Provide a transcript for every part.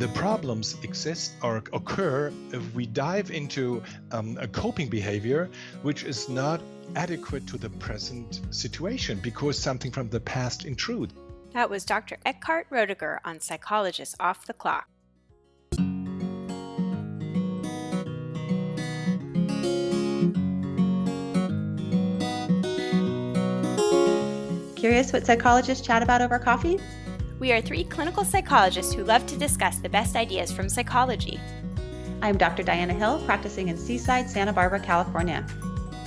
The problems exist or occur if we dive into a coping behavior which is not adequate to the present situation because something from the past intrudes. That was Dr. Eckhard Roediger on Psychologists Off the Clock. Curious what psychologists chat about over coffee? We are 3 clinical psychologists who love to discuss the best ideas from psychology. I'm Dr. Diana Hill, practicing in Seaside, Santa Barbara, California.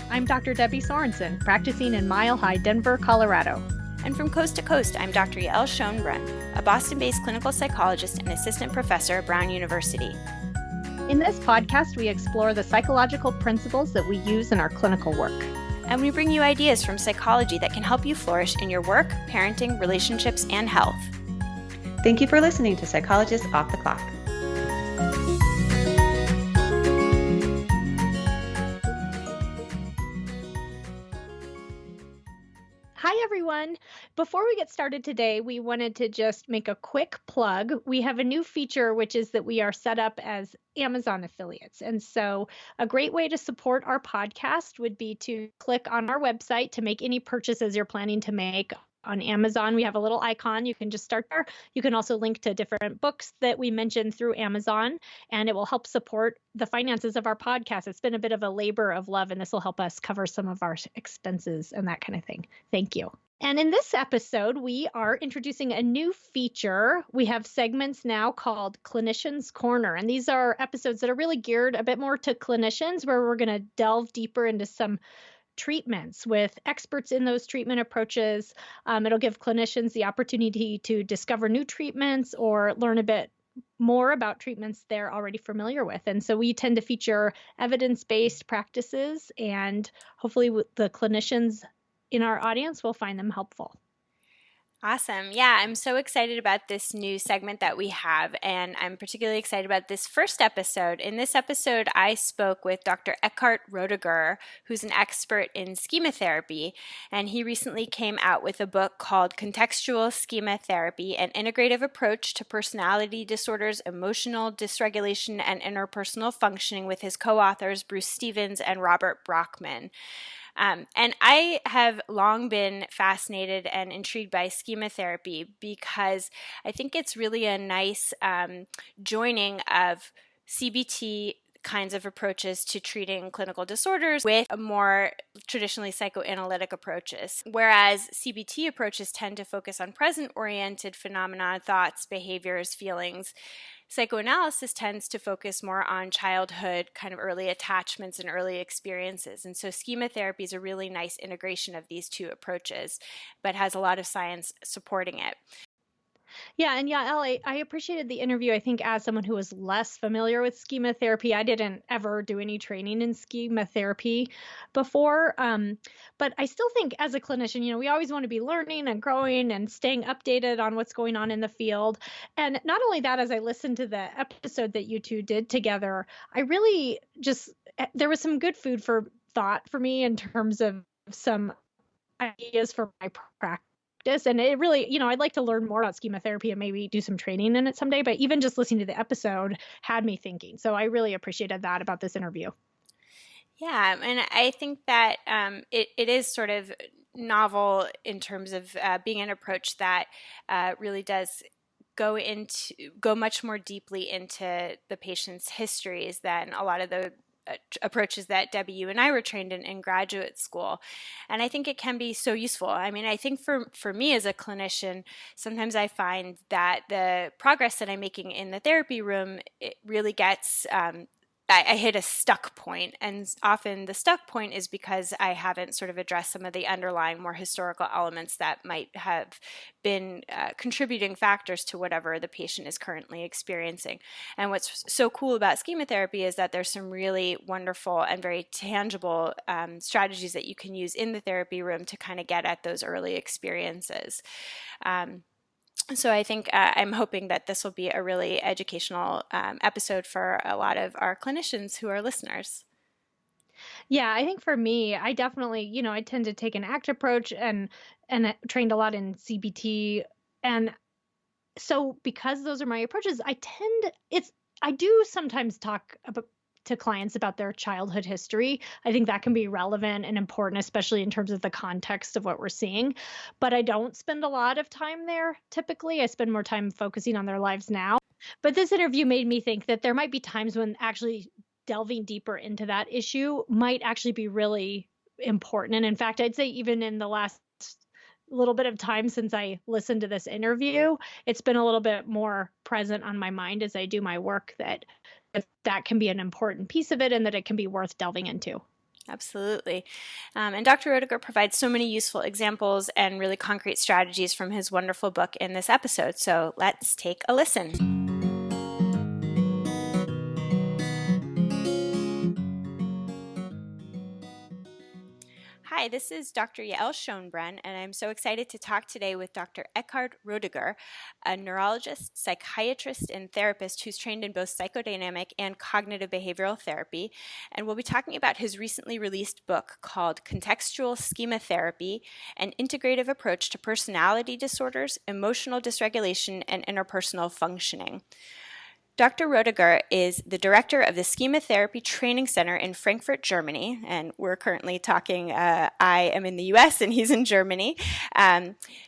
I'm Dr. Debbie Sorensen, practicing in Mile High, Denver, Colorado. And from coast to coast, I'm Dr. Yael Schoenbrunn, a Boston-based clinical psychologist and assistant professor at Brown University. In this podcast, we explore the psychological principles that we use in our clinical work. And we bring you ideas from psychology that can help you flourish in your work, parenting, relationships, and health. Thank you for listening to Psychologists Off the Clock. Hi, everyone. Before we get started today, we wanted to just make a quick plug. We have a new feature, which is that we are set up as Amazon affiliates. And so a great way to support our podcast would be to click on our website to make any purchases you're planning to make on Amazon. We have a little icon. You can just start there. You can also link to different books that we mentioned through Amazon, and it will help support the finances of our podcast. It's been a bit of a labor of love, and this will help us cover some of our expenses and that kind of thing. Thank you. And in this episode, we are introducing a new feature. We have segments now called Clinician's Corner. And these are episodes that are really geared a bit more to clinicians, where we're going to delve deeper into some treatments with experts in those treatment approaches. It'll give clinicians the opportunity to discover new treatments or learn a bit more about treatments they're already familiar with. And so we tend to feature evidence-based practices, and hopefully the clinicians in our audience will find them helpful. Awesome. Yeah, I'm so excited about this new segment that we have, and I'm particularly excited about this first episode. In this episode, I spoke with Dr. Eckhard Roediger, who's an expert in schema therapy, and he recently came out with a book called Contextual Schema Therapy, an Integrative Approach to Personality Disorders, Emotional Dysregulation, and Interpersonal Functioning, with his co-authors Bruce Stevens and Robert Brockman. And I have long been fascinated and intrigued by schema therapy because I think it's really a nice joining of CBT kinds of approaches to treating clinical disorders with more traditionally psychoanalytic approaches. Whereas CBT approaches tend to focus on present-oriented phenomena, thoughts, behaviors, feelings, psychoanalysis tends to focus more on childhood, kind of early attachments and early experiences. And so schema therapy is a really nice integration of these two approaches, but has a lot of science supporting it. Yeah, and Yael, I appreciated the interview. I think as someone who was less familiar with schema therapy, I didn't ever do any training in schema therapy before. But I still think as a clinician, we always want to be learning and growing and staying updated on what's going on in the field. And not only that, as I listened to the episode that you two did together, I really there was some good food for thought for me in terms of some ideas for my practice. And it really, I'd like to learn more about schema therapy and maybe do some training in it someday. But even just listening to the episode had me thinking. So I really appreciated that about this interview. Yeah, and I think that it is sort of novel in terms of being an approach that really does go much more deeply into the patient's histories than a lot of the approaches that Debbie, you and I were trained in graduate school. And I think it can be so useful. I mean, I think for me as a clinician, sometimes I find that the progress that I'm making in the therapy room, it really gets I hit a stuck point, and often the stuck point is because I haven't sort of addressed some of the underlying more historical elements that might have been contributing factors to whatever the patient is currently experiencing. And what's so cool about schema therapy is that there's some really wonderful and very tangible strategies that you can use in the therapy room to kind of get at those early experiences. So I think I'm hoping that this will be a really educational episode for a lot of our clinicians who are listeners. Yeah, I think for me, I definitely, I tend to take an ACT approach and trained a lot in CBT. And so because those are my approaches, I do sometimes talk to clients about their childhood history. I think that can be relevant and important, especially in terms of the context of what we're seeing. But I don't spend a lot of time there typically. I spend more time focusing on their lives now. But this interview made me think that there might be times when actually delving deeper into that issue might actually be really important. And in fact, I'd say even in the last little bit of time since I listened to this interview, it's been a little bit more present on my mind as I do my work that can be an important piece of it and that it can be worth delving into. Absolutely. And Dr. Roediger provides so many useful examples and really concrete strategies from his wonderful book in this episode. So let's take a listen. Hi, this is Dr. Yael Schonbrun, and I'm so excited to talk today with Dr. Eckhard Roediger, a neurologist, psychiatrist, and therapist who's trained in both psychodynamic and cognitive behavioral therapy. And we'll be talking about his recently released book called Contextual Schema Therapy, an Integrative Approach to Personality Disorders, Emotional Dysregulation, and Interpersonal Functioning. Dr. Roediger is the director of the Schema Therapy Training Center in Frankfurt, Germany, and we're currently talking, I am in the US and he's in Germany,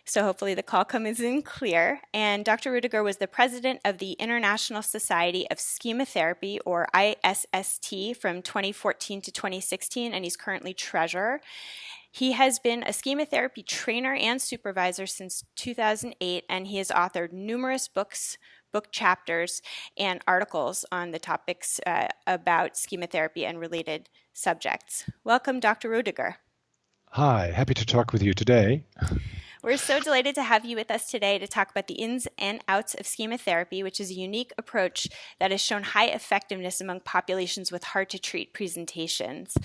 so hopefully the call comes in clear. And Dr. Roediger was the president of the International Society of Schema Therapy, or ISST, from 2014 to 2016, and he's currently treasurer. He has been a schema therapy trainer and supervisor since 2008, and he has authored numerous books, book chapters, and articles on the topics about schema therapy and related subjects. Welcome, Dr. Roediger. Hi, happy to talk with you today. We're so delighted to have you with us today to talk about the ins and outs of schema therapy, which is a unique approach that has shown high effectiveness among populations with hard-to-treat presentations.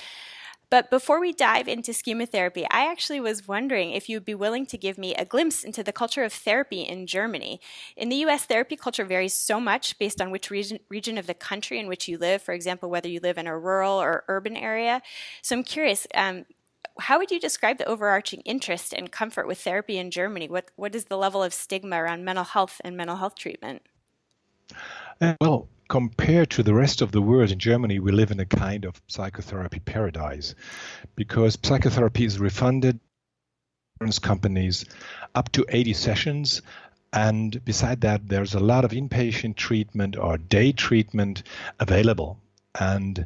But before we dive into schema therapy, I actually was wondering if you'd be willing to give me a glimpse into the culture of therapy in Germany. In the US, therapy culture varies so much based on which region of the country in which you live, for example, whether you live in a rural or urban area. So I'm curious, how would you describe the overarching interest and comfort with therapy in Germany? What is the level of stigma around mental health and mental health treatment? Well, compared to the rest of the world, in Germany, we live in a kind of psychotherapy paradise because psychotherapy is refunded insurance companies up to 80 sessions. And beside that, there's a lot of inpatient treatment or day treatment available. And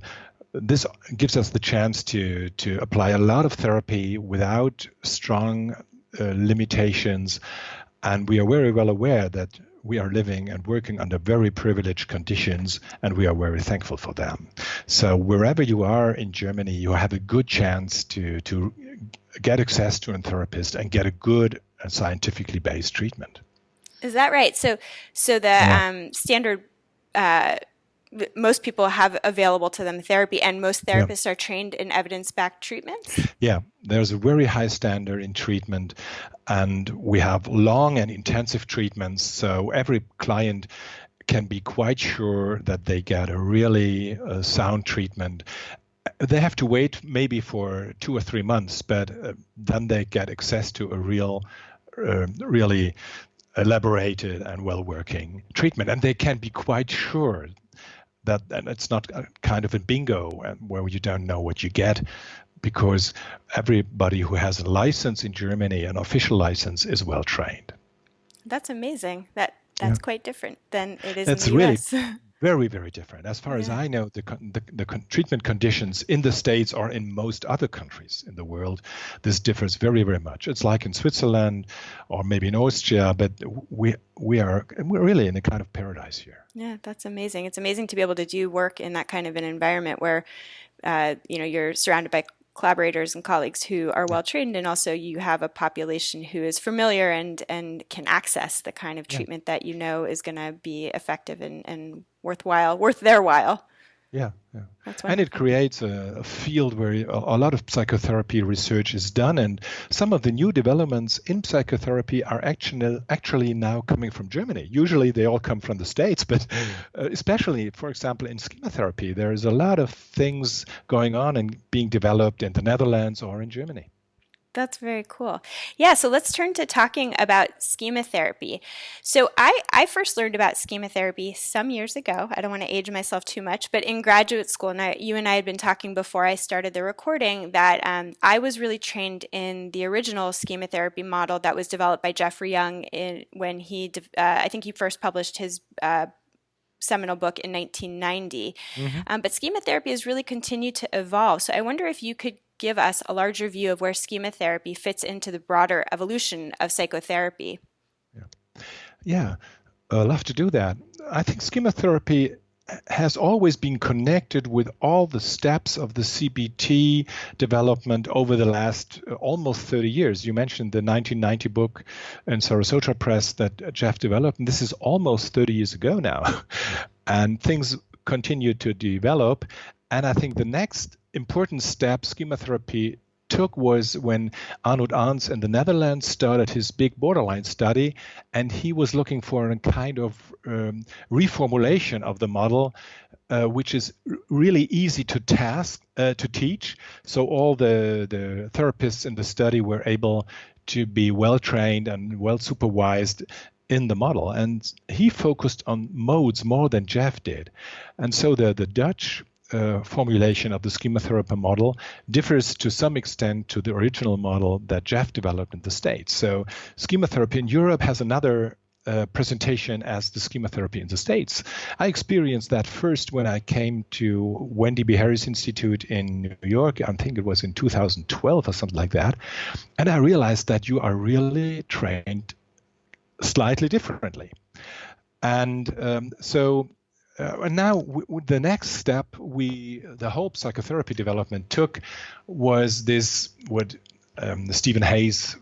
this gives us the chance to apply a lot of therapy without strong limitations. And we are very well aware that we are living and working under very privileged conditions, and we are very thankful for them. So wherever you are in Germany, you have a good chance to get access to a therapist and get a good and scientifically based treatment. Is that right? So the standard, most people have available to them therapy, and most therapists are trained in evidence-backed treatments? Yeah, there's a very high standard in treatment, and we have long and intensive treatments, so every client can be quite sure that they get a really sound treatment. They have to wait maybe for 2 or 3 months, but then they get access to a really elaborated and well-working treatment, and they can be quite sure that and it's not a kind of a bingo where you don't know what you get, because everybody who has a license in Germany, an official license, is well trained. That's amazing. That's quite different than it is in the really US. Very, very different. As far as I know, the treatment conditions in the States or in most other countries in the world, this differs very, very much. It's like in Switzerland or maybe in Austria, but we're really in a kind of paradise here. Yeah, that's amazing. It's amazing to be able to do work in that kind of an environment where, you're surrounded by collaborators and colleagues who are well trained, and also you have a population who is familiar and can access the kind of treatment that you know is going to be effective and worth their while. Yeah. That's and it creates a field where a lot of psychotherapy research is done, and some of the new developments in psychotherapy are actually now coming from Germany. Usually they all come from the States, but especially, for example, in schema therapy, there is a lot of things going on and being developed in the Netherlands or in Germany. That's very cool. Yeah, so let's turn to talking about schema therapy. So I first learned about schema therapy some years ago. I don't want to age myself too much, but in graduate school, and you and I had been talking before I started the recording, that I was really trained in the original schema therapy model that was developed by Jeffrey Young when I think he first published his seminal book in 1990. But schema therapy has really continued to evolve. So I wonder if you could give us a larger view of where schema therapy fits into the broader evolution of psychotherapy. Yeah, I'd love to do that. I think schema therapy has always been connected with all the steps of the CBT development over the last almost 30 years. You mentioned the 1990 book in Sarasota Press that Jeff developed, and this is almost 30 years ago now. And things continue to develop. And I think the next important step schema therapy took was when Arnoud Arns in the Netherlands started his big borderline study, and he was looking for a kind of reformulation of the model, which is really easy to teach. So all the therapists in the study were able to be well trained and well supervised in the model, and he focused on modes more than Jeff did. And so the Dutch formulation of the schema therapy model differs to some extent to the original model that Jeff developed in the States. So schema therapy in Europe has another presentation as the schema therapy in the States. I experienced that first when I came to Wendy B. Harris Institute in New York. I think it was in 2012 or something like that. And I realized that you are really trained slightly differently. And and now the next step the Hope psychotherapy development took was this, what Stephen Hayes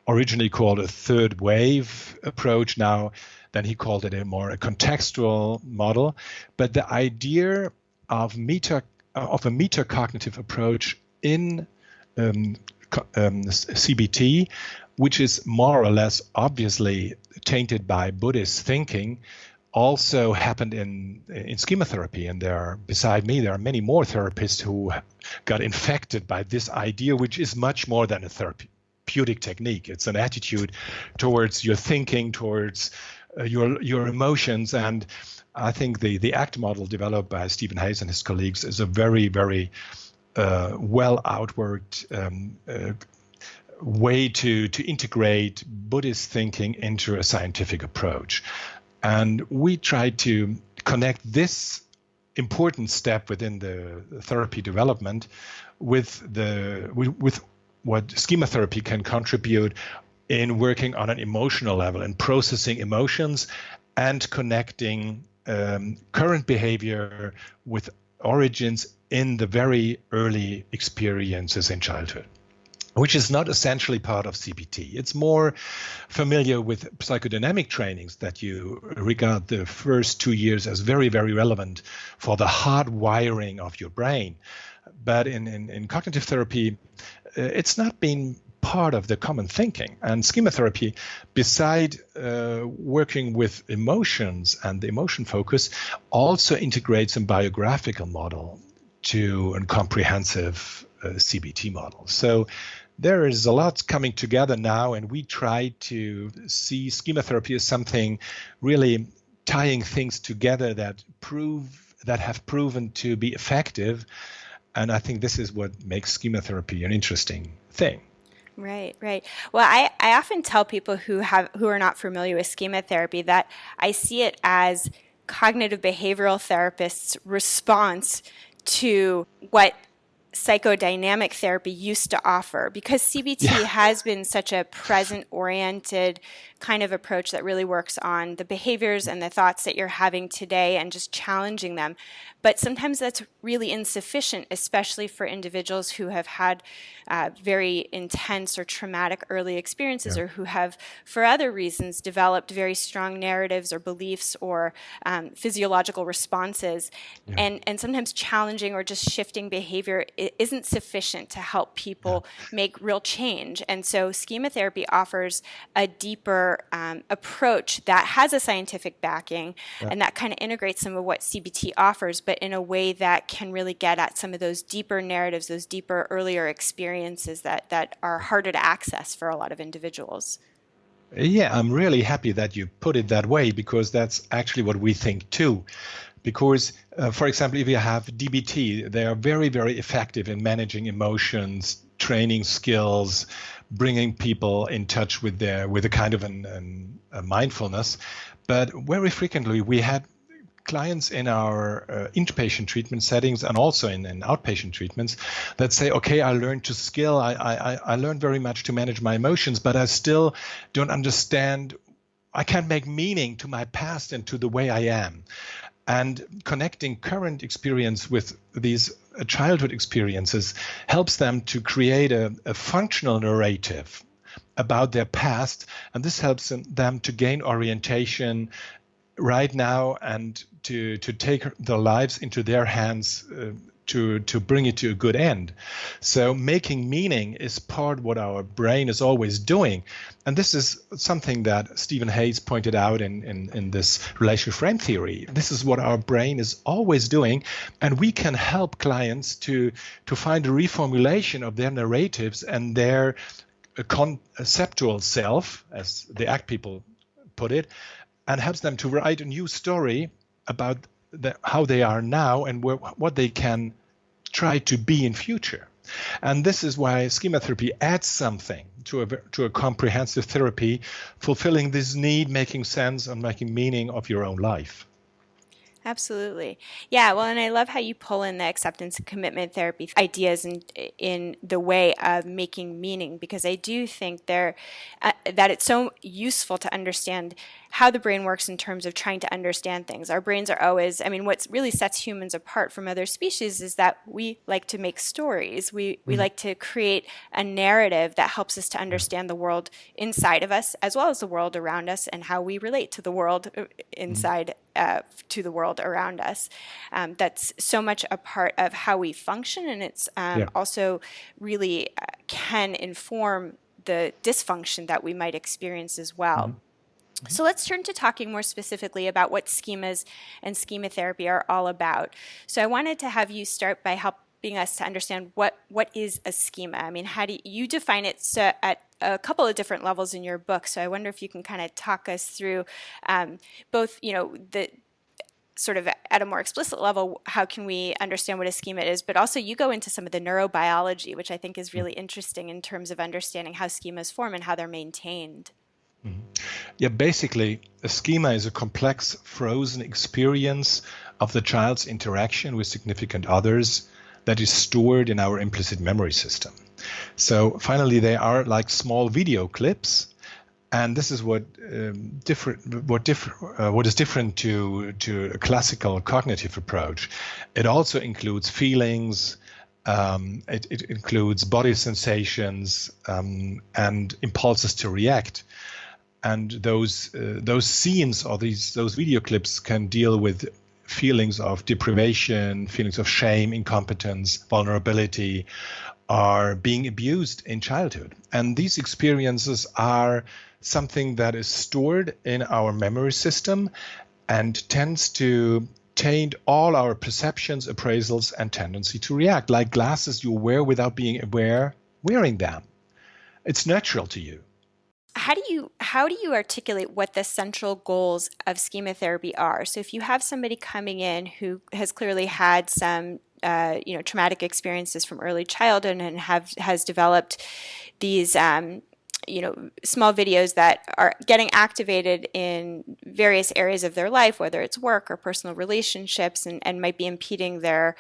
originally called a third wave approach. Now, then he called it a contextual model. But the idea of a metacognitive approach in CBT, which is more or less obviously tainted by Buddhist thinking, also happened in schema therapy. And beside me, there are many more therapists who got infected by this idea, which is much more than a therapeutic technique. It's an attitude towards your thinking, towards your emotions. And I think the ACT model developed by Stephen Hayes and his colleagues is a very, very well outworked way to integrate Buddhist thinking into a scientific approach. And we try to connect this important step within the therapy development with what schema therapy can contribute in working on an emotional level and processing emotions and connecting current behavior with origins in the very early experiences in childhood, which is not essentially part of CBT. It's more familiar with psychodynamic trainings that you regard the first 2 years as very, very relevant for the hard wiring of your brain. But in cognitive therapy, it's not been part of the common thinking. And schema therapy, beside working with emotions and the emotion focus, also integrates a biographical model to a comprehensive CBT model. So there is a lot coming together now, and we try to see schema therapy as something really tying things together that have proven to be effective. And I think this is what makes schema therapy an interesting thing. Right, right. Well, I often tell people who are not familiar with schema therapy that I see it as cognitive behavioral therapists' response to what psychodynamic therapy used to offer, because CBT has been such a present-oriented kind of approach that really works on the behaviors and the thoughts that you're having today and just challenging them. But sometimes that's really insufficient, especially for individuals who have had very intense or traumatic early experiences, or who have, for other reasons, developed very strong narratives or beliefs or physiological responses. And sometimes challenging or just shifting behavior isn't sufficient to help people make real change. And so schema therapy offers a deeper your approach that has a scientific backing Yeah. and that kind of integrates some of what CBT offers, but in a way that can really get at some of those deeper narratives, those deeper earlier experiences that are harder to access for a lot of individuals. Yeah, I'm really happy that you put it that way, because that's actually what we think too. Because, for example, if you have DBT, they are very, very effective in managing emotions, training skills, bringing people in touch with a kind of a mindfulness. But very frequently we had clients in our inpatient treatment settings and also in outpatient treatments that say, okay, I learned to skill, I learned very much to manage my emotions, but I still don't understand, I can't make meaning to my past and to the way I am. And connecting current experience with these childhood experiences helps them to create a functional narrative about their past. And this helps them to gain orientation right now and to take their lives into their hands, to bring it to a good end. So making meaning is part of what our brain is always doing. And this is something that Stephen Hayes pointed out in this relational frame theory. This is what our brain is always doing. And we can help clients to find a reformulation of their narratives and their conceptual self, as the ACT people put it, and helps them to write a new story about how they are now and what they can try to be in future. And this is why schema therapy adds something to a comprehensive therapy, fulfilling this need, making sense and making meaning of your own life. Absolutely. Yeah, well, and I love how you pull in the acceptance and commitment therapy ideas in the way of making meaning, because I do think that it's so useful to understand how the brain works in terms of trying to understand things. Our brains are always, what really sets humans apart from other species is that we like to make stories. We like to create a narrative that helps us to understand the world inside of us as well as the world around us and how we relate to the world inside to the world around us. That's so much a part of how we function, and it's also really can inform the dysfunction that we might experience as well. So let's turn to talking more specifically about what schemas and schema therapy are all about. So I wanted to have you start by helping us to understand what is a schema. How do you define it at a couple of different levels in your book? So I wonder if you can kind of talk us through both, the sort of at a more explicit level, how can we understand what a schema is, but also you go into some of the neurobiology, which I think is really interesting in terms of understanding how schemas form and how they're maintained. Yeah, basically, a schema is a complex, frozen experience of the child's interaction with significant others that is stored in our implicit memory system. So finally, they are like small video clips, and this is what is different to a classical cognitive approach. It also includes feelings. It includes body sensations and impulses to react. And those scenes or those video clips can deal with feelings of deprivation, feelings of shame, incompetence, vulnerability, or being abused in childhood. And these experiences are something that is stored in our memory system and tends to taint all our perceptions, appraisals, and tendency to react, like glasses you wear without being aware wearing them. It's natural to you. How do you articulate what the central goals of schema therapy are? So if you have somebody coming in who has clearly had some traumatic experiences from early childhood and has developed these small videos that are getting activated in various areas of their life, whether it's work or personal relationships, and might be impeding their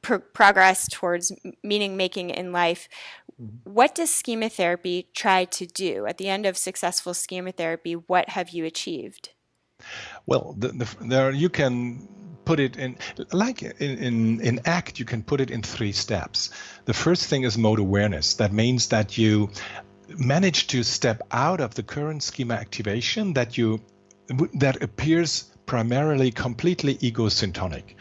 progress towards meaning making in life. What does schema therapy try to do? At the end of successful schema therapy, what have you achieved? Well, there you can put it in, like in ACT, you can put it in 3 steps. The first thing is mode awareness. That means that you manage to step out of the current schema activation that appears primarily completely egocentric.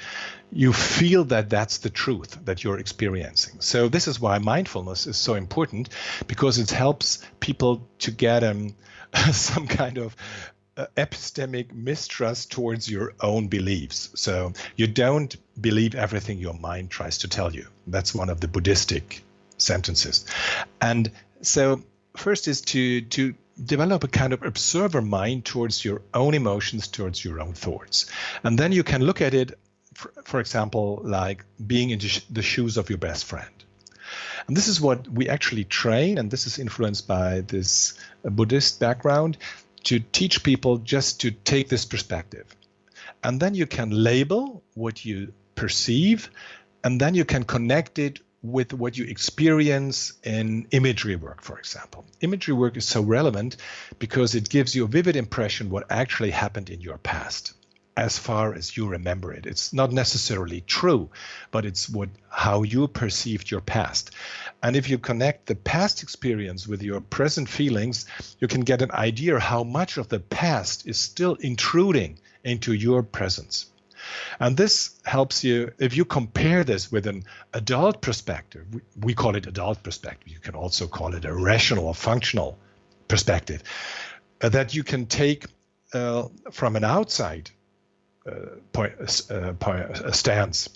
You feel that that's the truth that you're experiencing. So this is why mindfulness is so important, because it helps people to get some kind of epistemic mistrust towards your own beliefs. So you don't believe everything your mind tries to tell you. That's one of the Buddhistic sentences. And so first is to develop a kind of observer mind towards your own emotions, towards your own thoughts. And then you can look at it, for example, like being in the shoes of your best friend. And this is what we actually train, and this is influenced by this Buddhist background, to teach people just to take this perspective. And then you can label what you perceive, and then you can connect it with what you experience in imagery work, for example. Imagery work is so relevant because it gives you a vivid impression what actually happened in your past, as far as you remember it. It's not necessarily true, but it's how you perceived your past. And if you connect the past experience with your present feelings, you can get an idea how much of the past is still intruding into your presence. And this helps you, if you compare this with an adult perspective, we call it adult perspective, you can also call it a rational or functional perspective, that you can take from an outside stance.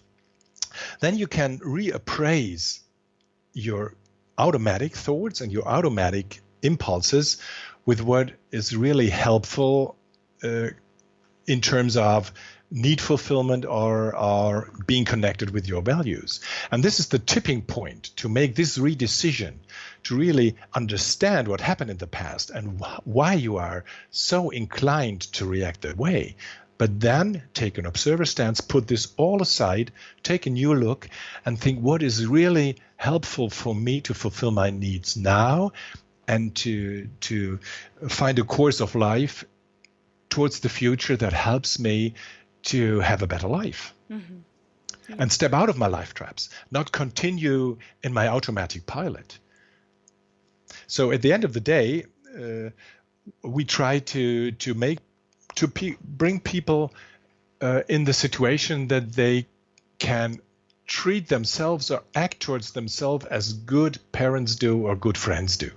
Then you can reappraise your automatic thoughts and your automatic impulses with what is really helpful in terms of need fulfillment or being connected with your values. And this is the tipping point to make this redecision, to really understand what happened in the past and why you are so inclined to react that way. But then take an observer stance, put this all aside, take a new look, and think what is really helpful for me to fulfill my needs now, and to find a course of life towards the future that helps me to have a better life. Mm-hmm. Yeah. And step out of my life traps, not continue in my automatic pilot. So at the end of the day, we try to bring people in the situation that they can treat themselves or act towards themselves as good parents do or good friends do.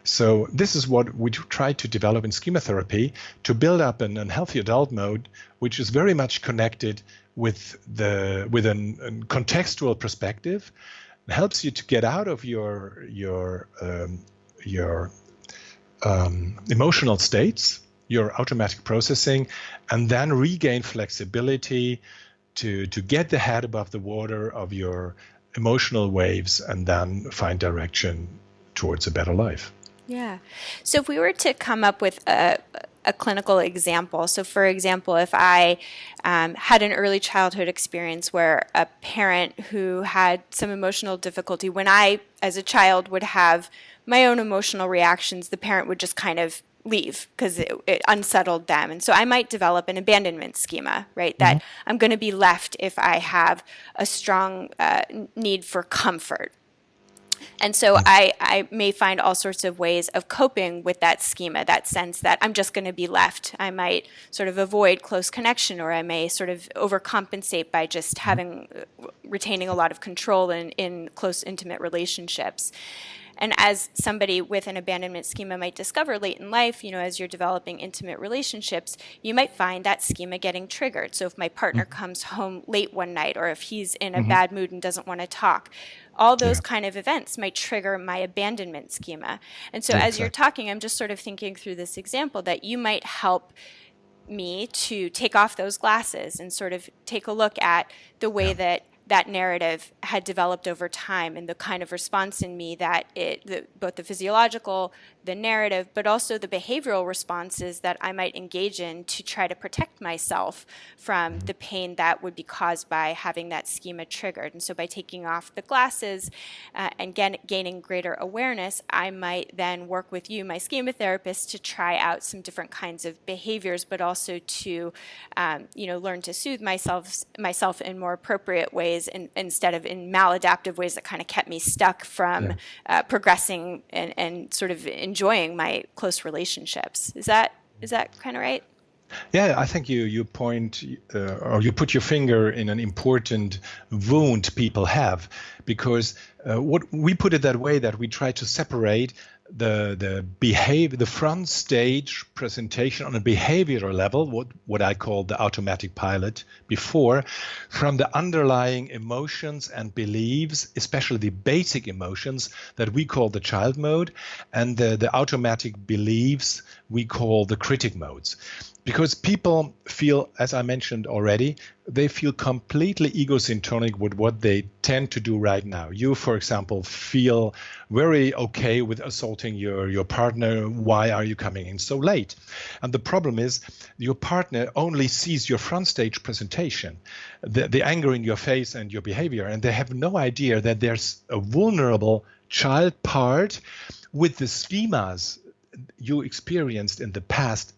So this is what we try to develop in schema therapy, to build up an unhealthy adult mode, which is very much connected with a contextual perspective. It helps you to get out of your emotional states, your automatic processing, and then regain flexibility to get the head above the water of your emotional waves, and then find direction towards a better life. Yeah. So if we were to come up with a clinical example, so for example, if I had an early childhood experience where a parent who had some emotional difficulty, when I, as a child, would have my own emotional reactions, the parent would just kind of leave because it unsettled them. And so I might develop an abandonment schema, right? That I'm going to be left if I have a strong need for comfort. And so I may find all sorts of ways of coping with that schema, that sense that I'm just going to be left. I might sort of avoid close connection, or I may sort of overcompensate by just retaining a lot of control in close, intimate relationships. And as somebody with an abandonment schema might discover late in life, as you're developing intimate relationships, you might find that schema getting triggered. So if my partner comes home late one night, or if he's in a bad mood and doesn't want to talk, all those kind of events might trigger my abandonment schema. And so as you're talking, I'm just sort of thinking through this example that you might help me to take off those glasses and sort of take a look at the way that narrative had developed over time, and the kind of response in me that both the physiological, the narrative, but also the behavioral responses that I might engage in to try to protect myself from the pain that would be caused by having that schema triggered. And so by taking off the glasses and gaining greater awareness, I might then work with you, my schema therapist, to try out some different kinds of behaviors, but also to learn to soothe myself in more appropriate ways, instead of in maladaptive ways that kind of kept me stuck from progressing and sort of enjoying my close relationships. Is that kind of right? Yeah, I think you point or you put your finger in an important wound people have, because what we put it that way, that we try to separate the front stage presentation on a behavioral level, what I call the automatic pilot before, from the underlying emotions and beliefs, especially the basic emotions that we call the child mode, and the automatic beliefs we call the critic modes. Because people feel, as I mentioned already, they feel completely egocentric with what they tend to do right now. You, for example, feel very okay with assaulting your partner. Why are you coming in so late? And the problem is your partner only sees your front stage presentation, the anger in your face and your behavior, and they have no idea that there's a vulnerable child part with the schemas you experienced in the past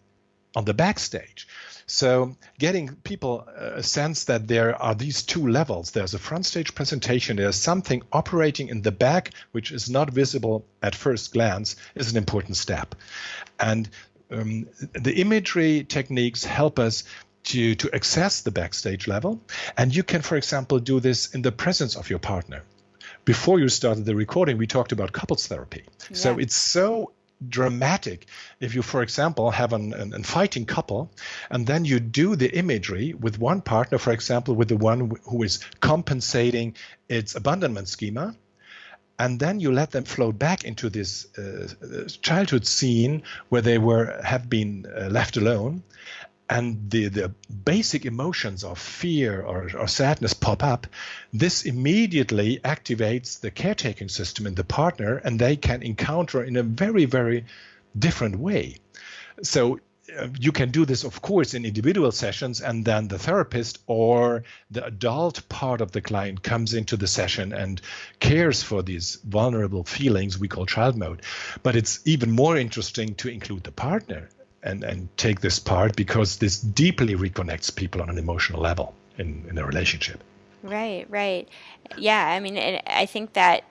on the backstage. So getting people a sense that there are these two levels. There's a front stage presentation. There's something operating in the back, which is not visible at first glance, is an important step. And the imagery techniques help us to access the backstage level. And you can, for example, do this in the presence of your partner. Before you started the recording, we talked about couples therapy. Yeah. So it's so dramatic if you, for example, have a fighting couple, and then you do the imagery with one partner, for example, with the one who is compensating its abandonment schema, and then you let them float back into this childhood scene where they have been left alone, and the basic emotions of fear or sadness pop up. This immediately activates the caretaking system in the partner, and they can encounter in a very, very different way. So you can do this, of course, in individual sessions, and then the therapist or the adult part of the client comes into the session and cares for these vulnerable feelings we call child mode. But it's even more interesting to include the partner and take this part, because this deeply reconnects people on an emotional level in a relationship. Right. Yeah, I mean, I think that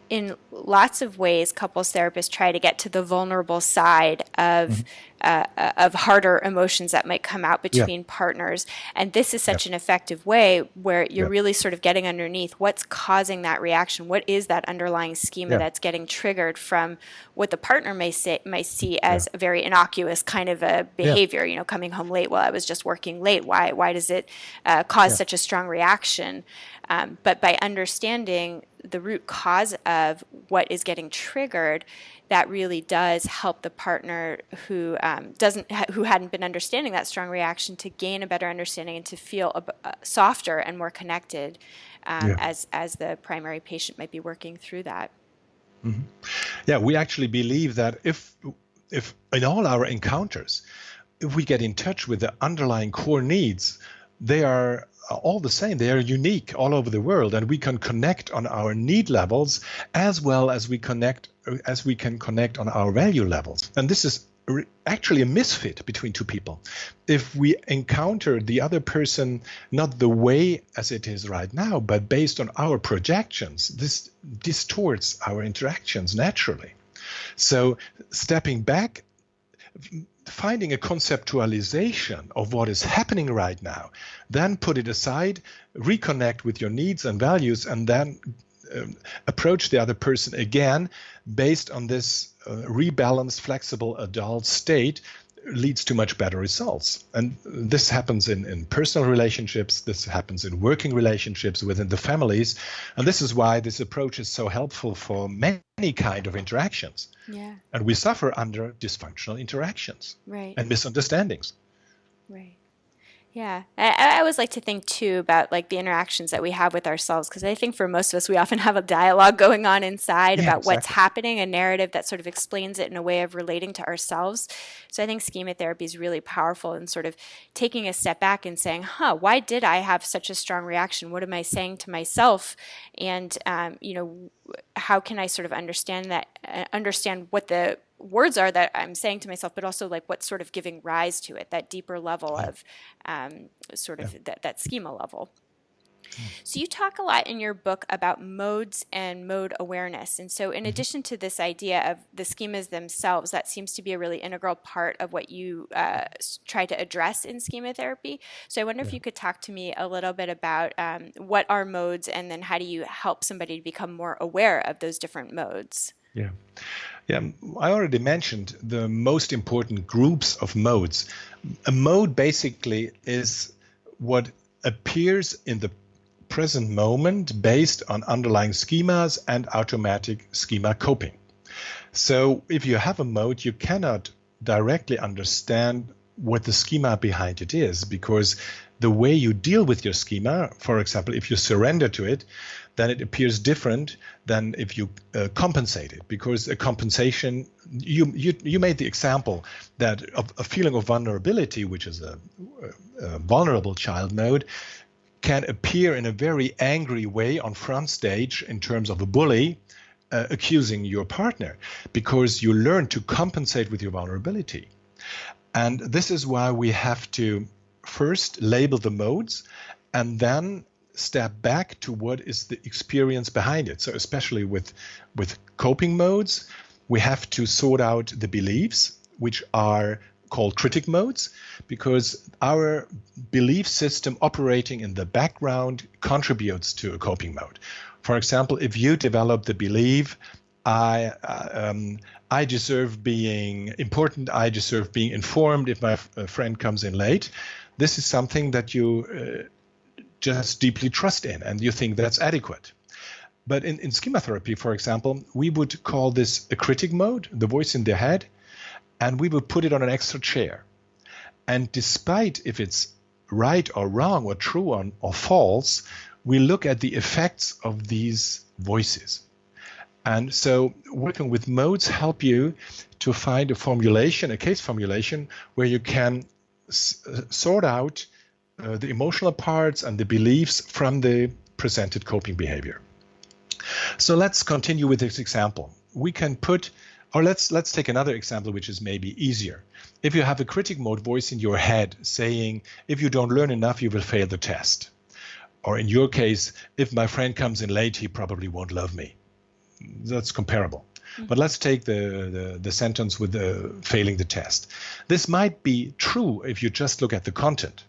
in lots of ways, couples therapists try to get to the vulnerable side of harder emotions that might come out between partners. And this is such an effective way where you're really sort of getting underneath what's causing that reaction. What is that underlying schema that's getting triggered from what the partner may see as a very innocuous kind of a behavior, you know, coming home late. Well, I was just working late. Why does it cause such a strong reaction? But by understanding the root cause of what is getting triggered, that really does help the partner who hadn't been understanding that strong reaction to gain a better understanding and to feel softer and more connected as the primary patient might be working through that. Mm-hmm. Yeah, we actually believe that if in all our encounters, if we get in touch with the underlying core needs, they are all the same. They are unique all over the world, and we can connect on our need levels as well as we can connect on our value levels. And this is actually a misfit between two people. If we encounter the other person not the way as it is right now, but based on our projections, this distorts our interactions naturally. So stepping back, finding a conceptualization of what is happening right now, then put it aside, reconnect with your needs and values, and then approach the other person again based on this rebalanced, flexible adult state leads to much better results. And this happens in personal relationships, this happens in working relationships within the families, and this is why this approach is so helpful for many kind of interactions. Yeah. And we suffer under dysfunctional interactions and misunderstandings. Right. Yeah. I always like to think, too, about like the interactions that we have with ourselves, because I think for most of us, we often have a dialogue going on inside about what's happening, a narrative that sort of explains it in a way of relating to ourselves. So I think schema therapy is really powerful in sort of taking a step back and saying, why did I have such a strong reaction? What am I saying to myself? And, how can I sort of understand what the words are that I'm saying to myself, but also like what's sort of giving rise to it, that deeper level of that schema level. So you talk a lot in your book about modes and mode awareness. And so in addition to this idea of the schemas themselves, that seems to be a really integral part of what you try to address in schema therapy. So I wonder if you could talk to me a little bit about what are modes, and then how do you help somebody to become more aware of those different modes? Yeah. I already mentioned the most important groups of modes. A mode basically is what appears in the present moment based on underlying schemas and automatic schema coping. So if you have a mode, you cannot directly understand what the schema behind it is, because the way you deal with your schema, for example, if you surrender to it, then it appears different than if you compensate it, because a compensation, you made the example that a feeling of vulnerability, which is a vulnerable child mode, can appear in a very angry way on front stage in terms of a bully accusing your partner, because you learn to compensate with your vulnerability. And this is why we have to first label the modes and then step back to what is the experience behind it. So especially with coping modes, we have to sort out the beliefs, which are called critic modes, because our belief system operating in the background contributes to a coping mode. For example, if you develop the belief, I deserve being important, I deserve being informed if my friend comes in late, this is something that you just deeply trust in, and you think that's adequate. But in schema therapy, for example, we would call this a critic mode, the voice in the head, and we would put it on an extra chair. And despite if it's right or wrong or true or false, we look at the effects of these voices. And so working with modes help you to find a formulation, a case formulation, where you can sort out the emotional parts and the beliefs from the presented coping behavior. So let's continue with this example. We can put, or let's take another example, which is maybe easier. If you have a critic mode voice in your head saying, if you don't learn enough, you will fail the test. Or in your case, if my friend comes in late, he probably won't love me. That's comparable. Mm-hmm. But let's take the sentence with the failing the test. This might be true if you just look at the content.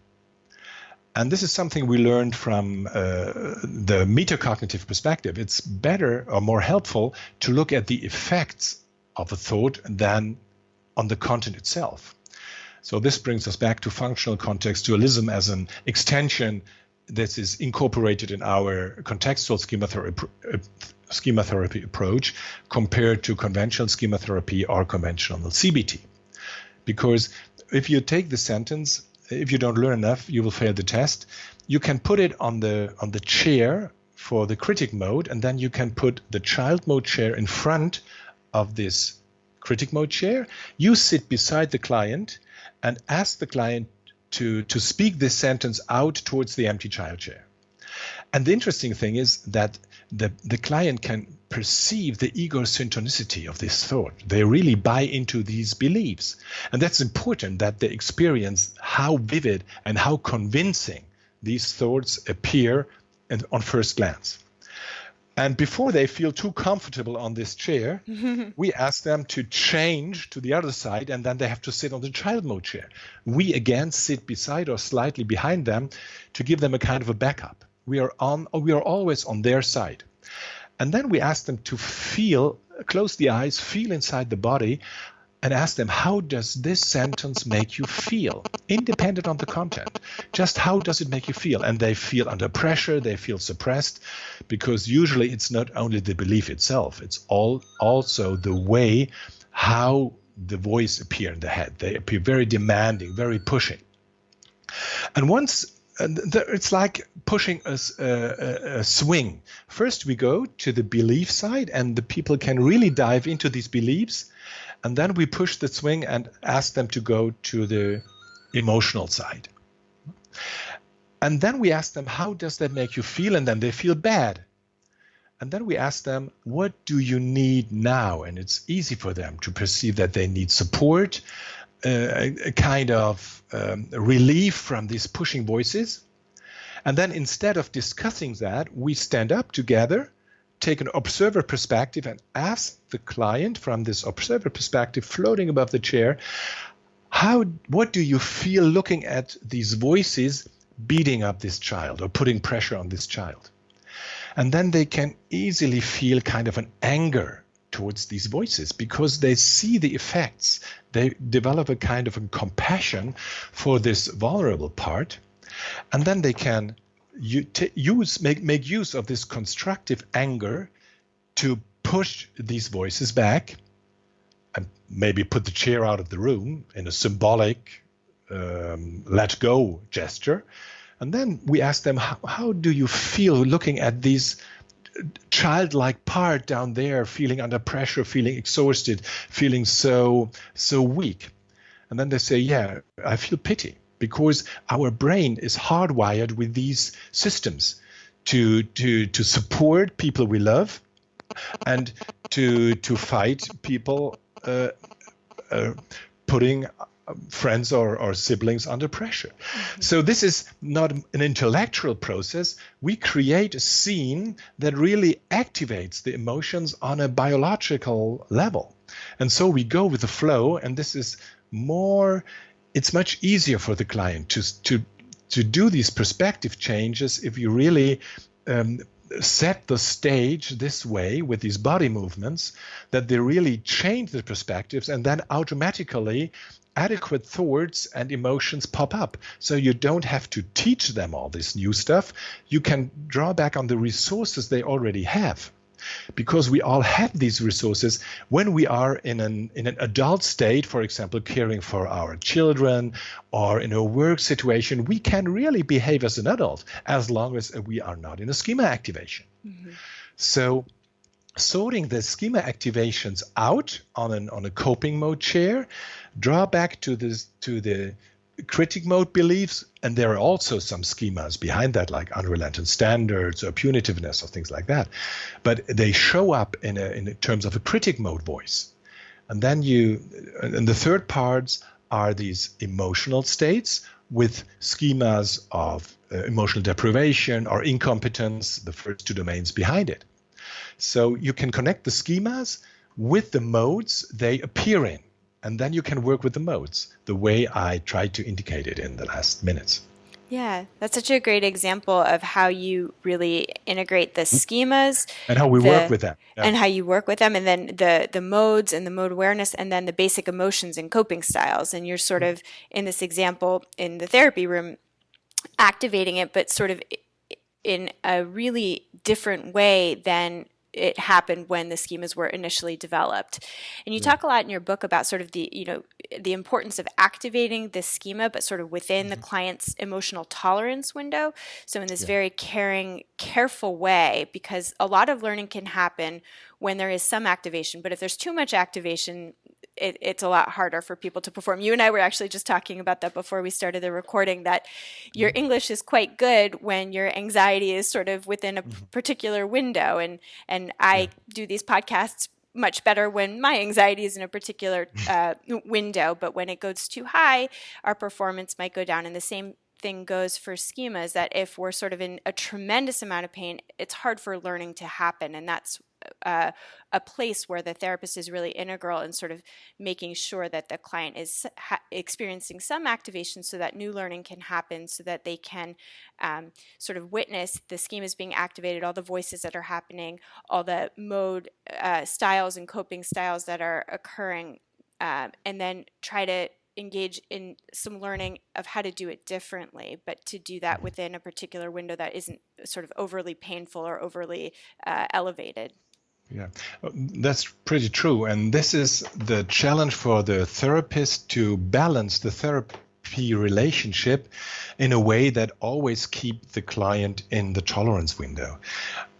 And this is something we learned from the metacognitive perspective. It's better or more helpful to look at the effects of a thought than on the content itself. So this brings us back to functional contextualism as an extension that is incorporated in our contextual schema therapy approach compared to conventional schema therapy or conventional CBT. Because if you take the sentence, if you don't learn enough, you will fail the test, you can put it on the chair for the critic mode, and then you can put the child mode chair in front of this critic mode chair. You sit beside the client and ask the client to speak this sentence out towards the empty child chair. And the interesting thing is that the client can perceive the ego synchronicity of this thought. They really buy into these beliefs. And that's important, that they experience how vivid and how convincing these thoughts appear on first glance. And before they feel too comfortable on this chair, we ask them to change to the other side, and then they have to sit on the child mode chair. We again sit beside or slightly behind them to give them a kind of a backup. We are always on their side. And then we ask them to feel, close the eyes, feel inside the body, and ask them, how does this sentence make you feel? Independent on the content. Just how does it make you feel? And they feel under pressure, they feel suppressed, because usually it's not only the belief itself, it's also the way how the voice appear in the head. They appear very demanding, very pushing. And once it's like pushing a swing. First we go to the belief side, and the people can really dive into these beliefs. And then we push the swing and ask them to go to the emotional side. And then we ask them, how does that make you feel? And then they feel bad. And then we ask them, what do you need now? And it's easy for them to perceive that they need support, a kind of relief from these pushing voices. And then instead of discussing that, we stand up together, take an observer perspective, and ask the client from this observer perspective floating above the chair, what do you feel looking at these voices beating up this child or putting pressure on this child? And then they can easily feel kind of an anger towards these voices because they see the effects. They develop a kind of a compassion for this vulnerable part. And then they can make use of this constructive anger to push these voices back and maybe put the chair out of the room in a symbolic let go gesture. And then we ask them, how do you feel looking at these childlike part down there, feeling under pressure, feeling exhausted, feeling so weak? And then they say, yeah, I feel pity, because our brain is hardwired with these systems to support people we love and to fight people putting friends or siblings under pressure. Mm-hmm. So this is not an intellectual process. We create a scene that really activates the emotions on a biological level. And so we go with the flow, and this is it's much easier for the client to do these perspective changes if you really set the stage this way with these body movements, that they really change the perspectives, and then automatically adequate thoughts and emotions pop up. So you don't have to teach them all this new stuff. You can draw back on the resources they already have, because we all have these resources when we are in an adult state, for example, caring for our children or in a work situation. We can really behave as an adult as long as we are not in a schema activation. Mm-hmm. So sorting the schema activations out on a coping mode chair, draw back to the critic mode beliefs, and there are also some schemas behind that, like unrelenting standards or punitiveness or things like that, but they show up in terms of a critic mode voice. And then and the third parts are these emotional states with schemas of emotional deprivation or incompetence, the first two domains behind it. So you can connect the schemas with the modes they appear in, and then you can work with the modes the way I tried to indicate it in the last minutes. Yeah, that's such a great example of how you really integrate the schemas. And how we work with them. Yeah. And how you work with them, and then the modes and the mode awareness, and then the basic emotions and coping styles. And you're sort of, in this example in the therapy room, activating it, but sort of in a really different way than it happened when the schemas were initially developed. And you talk a lot in your book about sort of the importance of activating the schema, but sort of within the client's emotional tolerance window. So in this very caring, careful way, because a lot of learning can happen when there is some activation, but if there's too much activation, it's a lot harder for people to perform. You and I were actually just talking about that before we started the recording, that your English is quite good when your anxiety is sort of within a particular window. And I do these podcasts much better when my anxiety is in a particular window. But when it goes too high, our performance might go down. And the same thing goes for schemas, that if we're sort of in a tremendous amount of pain, it's hard for learning to happen. And that's a place where the therapist is really integral in sort of making sure that the client is experiencing some activation so that new learning can happen, so that they can sort of witness the schemas being activated, all the voices that are happening, all the mode styles and coping styles that are occurring, and then try to engage in some learning of how to do it differently, but to do that within a particular window that isn't sort of overly painful or overly elevated. Yeah, that's pretty true. And this is the challenge for the therapist, to balance the therapy relationship in a way that always keeps the client in the tolerance window.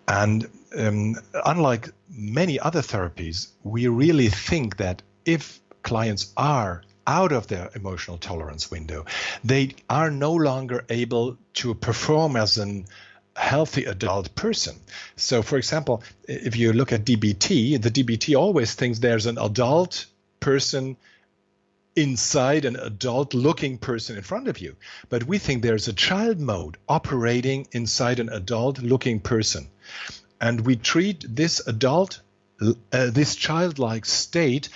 And unlike many other therapies, we really think that if clients are out of their emotional tolerance window, they are no longer able to perform as an healthy adult person. So, for example, if you look at DBT, the DBT always thinks there's an adult person inside an adult-looking person in front of you. But we think there's a child mode operating inside an adult-looking person. And we treat this this childlike state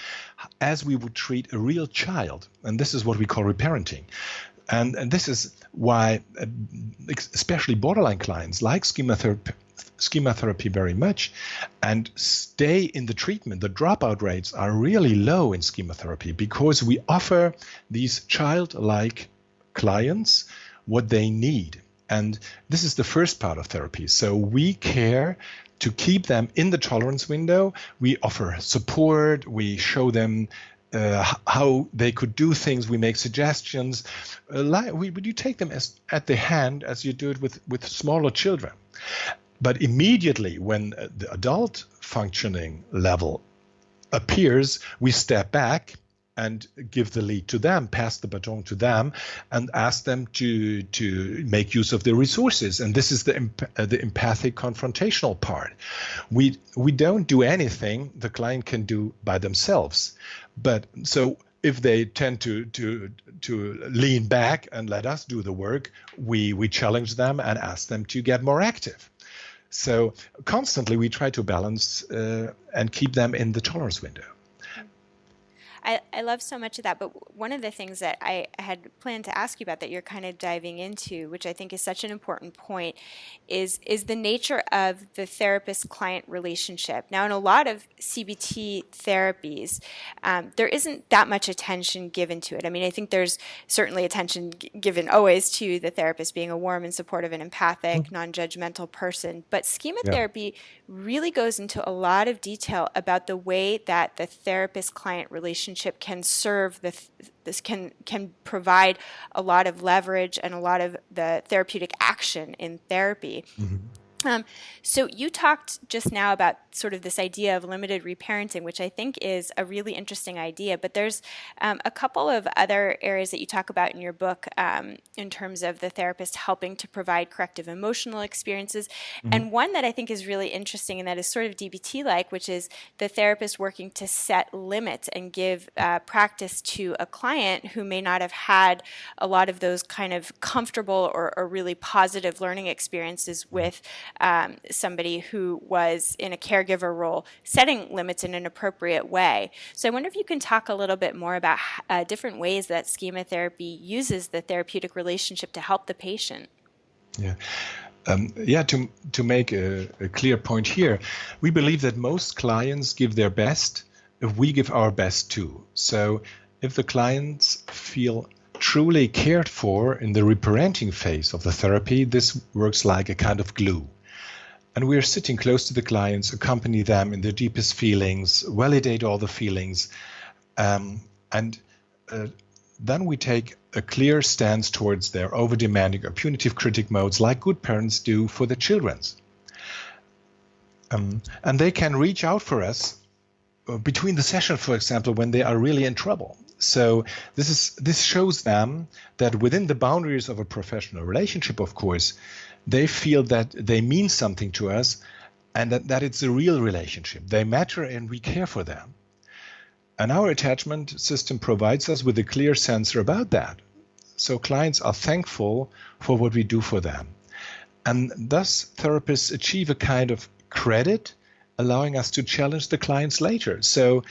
as we would treat a real child. And this is what we call reparenting. And this is why especially borderline clients like schema therapy very much and stay in the treatment. The dropout rates are really low in schema therapy because we offer these childlike clients what they need. And this is the first part of therapy. So we care to keep them in the tolerance window. We offer support. We show them how they could do things. We make suggestions. You take them at the hand as you do it with smaller children. But immediately when the adult functioning level appears, we step back and give the lead to them, pass the baton to them, and ask them to make use of the resources. And this is the empathic confrontational part. We don't do anything the client can do by themselves. But so if they tend to lean back and let us do the work, we challenge them and ask them to get more active. So constantly we try to balance and keep them in the tolerance window. I love so much of that, but one of the things that I had planned to ask you about that you're kind of diving into, which I think is such an important point, is the nature of the therapist-client relationship. Now, in a lot of CBT therapies, there isn't that much attention given to it. I mean, I think there's certainly attention given always to the therapist being a warm and supportive and empathic, non-judgmental person, but schema therapy really goes into a lot of detail about the way that the therapist-client relationship can serve this can provide a lot of leverage and a lot of the therapeutic action in therapy. Mm-hmm. So you talked just now about sort of this idea of limited reparenting, which I think is a really interesting idea, but there's a couple of other areas that you talk about in your book in terms of the therapist helping to provide corrective emotional experiences. Mm-hmm. And one that I think is really interesting and that is sort of DBT-like, which is the therapist working to set limits and give practice to a client who may not have had a lot of those kind of comfortable or really positive learning experiences with somebody who was in a caregiver role, setting limits in an appropriate way. So I wonder if you can talk a little bit more about different ways that schema therapy uses the therapeutic relationship to help the patient. To make a clear point here, we believe that most clients give their best if we give our best too. So if the clients feel truly cared for in the reparenting phase of the therapy, this works like a kind of glue. And we are sitting close to the clients, accompany them in their deepest feelings, validate all the feelings, and then we take a clear stance towards their over-demanding or punitive critic modes like good parents do for their children. And they can reach out for us between the session, for example, when they are really in trouble. So this shows them that within the boundaries of a professional relationship, of course, they feel that they mean something to us and that it's a real relationship. They matter and we care for them. And our attachment system provides us with a clear sensor about that. So clients are thankful for what we do for them. And thus therapists achieve a kind of credit, allowing us to challenge the clients later. So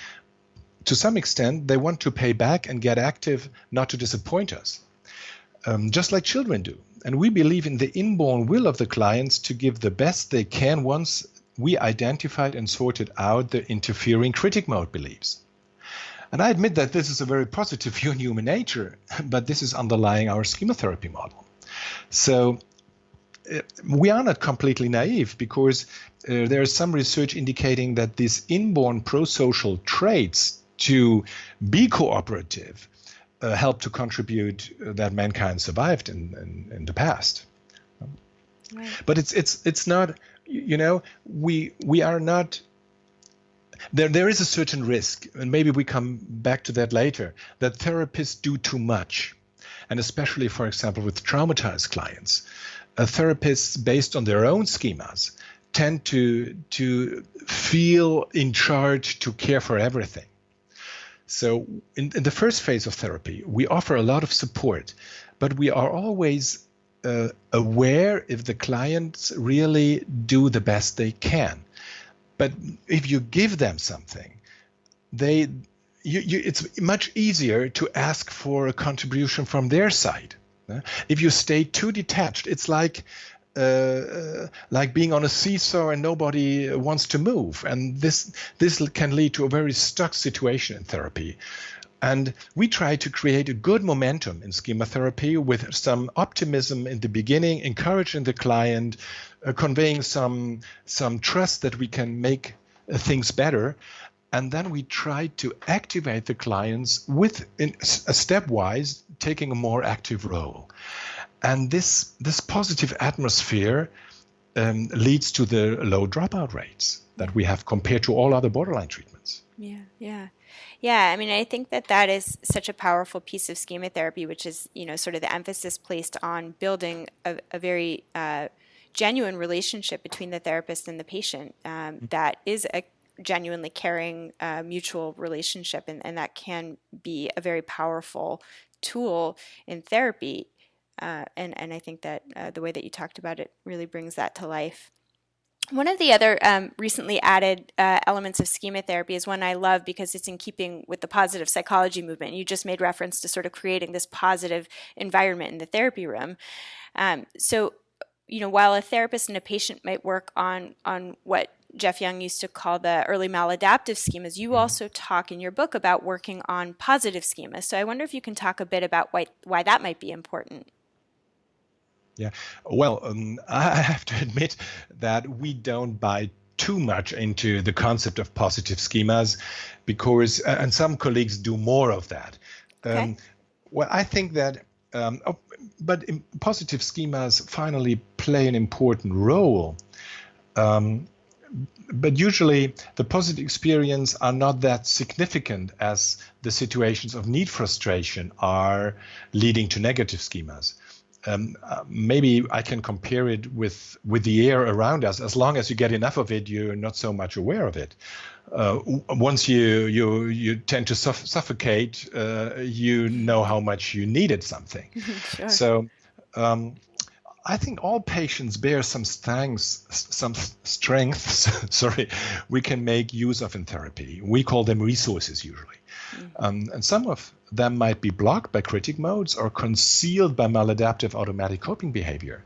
to some extent, they want to pay back and get active, not to disappoint us, just like children do. And we believe in the inborn will of the clients to give the best they can once we identified and sorted out the interfering critic mode beliefs. And I admit that this is a very positive view in human nature, but this is underlying our schema therapy model. So we are not completely naive because there is some research indicating that these inborn pro-social traits to be cooperative help to contribute that mankind survived in the past. Right. But it's not, we are not, there is a certain risk, and maybe we come back to that later, that therapists do too much. And especially, for example, with traumatized clients, therapists based on their own schemas tend to feel in charge to care for everything. So in the first phase of therapy, we offer a lot of support, but we are always aware if the clients really do the best they can. But if you give them something, it's much easier to ask for a contribution from their side. If you stay too detached, it's like being on a seesaw and nobody wants to move. And this can lead to a very stuck situation in therapy. And we try to create a good momentum in schema therapy with some optimism in the beginning, encouraging the client, conveying some trust that we can make things better. And then we try to activate the clients with a stepwise taking a more active role. And this positive atmosphere leads to the low dropout rates that we have compared to all other borderline treatments. Yeah, I mean, I think that is such a powerful piece of schema therapy, which is, sort of the emphasis placed on building a very genuine relationship between the therapist and the patient. That is a genuinely caring mutual relationship, and that can be a very powerful tool in therapy. And I think that the way that you talked about it really brings that to life. One of the other recently added elements of schema therapy is one I love because it's in keeping with the positive psychology movement. You just made reference to sort of creating this positive environment in the therapy room. So, while a therapist and a patient might work on what Jeff Young used to call the early maladaptive schemas, you also talk in your book about working on positive schemas. So I wonder if you can talk a bit about why that might be important. Yeah, well, I have to admit that we don't buy too much into the concept of positive schemas because, and some colleagues do more of that. Okay. Well, I think that, but positive schemas finally play an important role. But usually the positive experience are not that significant as the situations of need frustration are leading to negative schemas. Maybe I can compare it with the air around us. As long as you get enough of it, you're not so much aware of it. Once you tend to suffocate, you know how much you needed something. Sure. So I think all patients bear some strengths, we can make use of in therapy. We call them resources usually. And some of them might be blocked by critic modes or concealed by maladaptive automatic coping behavior.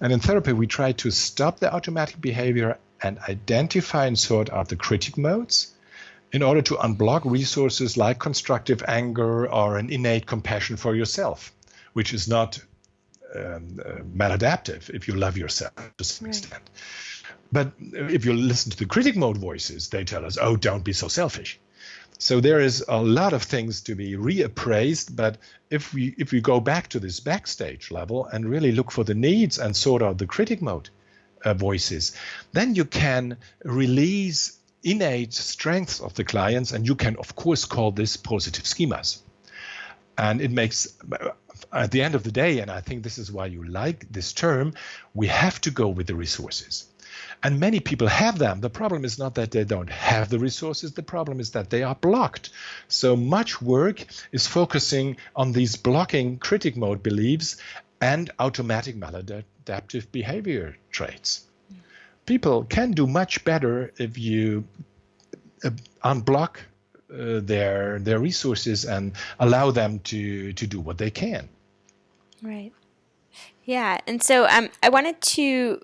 And in therapy, we try to stop the automatic behavior and identify and sort out the critic modes in order to unblock resources like constructive anger or an innate compassion for yourself, which is not maladaptive if you love yourself to some extent. But if you listen to the critic mode voices, they tell us, oh, don't be so selfish. So there is a lot of things to be reappraised, but if we go back to this backstage level and really look for the needs and sort out the critic mode voices, then you can release innate strengths of the clients, and you can, of course, call this positive schemas. And it makes, at the end of the day, and I think this is why you like this term, we have to go with the resources. And many people have them. The problem is not that they don't have the resources. The problem is that they are blocked. So much work is focusing on these blocking critic mode beliefs and automatic maladaptive behavior traits. People can do much better if you unblock their resources and allow them to do what they can. Right. Yeah. And so I wanted to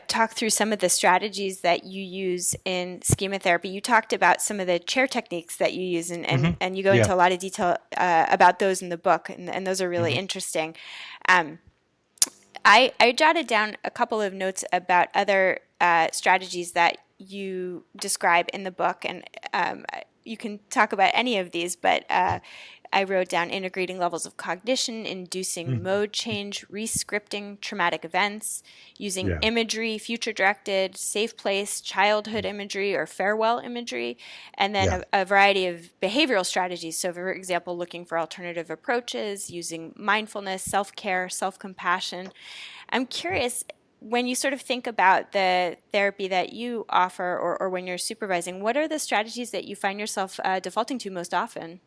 talk through some of the strategies that you use in schema therapy. You talked about some of the chair techniques that you use, and you go into a lot of detail about those in the book, and those are really interesting. I jotted down a couple of notes about other strategies that you describe in the book, and you can talk about any of these, but I wrote down integrating levels of cognition, inducing mode change, re-scripting traumatic events, using imagery, future-directed, safe place, childhood imagery, or farewell imagery, and then a variety of behavioral strategies. So, for example, looking for alternative approaches, using mindfulness, self-care, self-compassion. I'm curious, when you sort of think about the therapy that you offer or when you're supervising, what are the strategies that you find yourself defaulting to most often?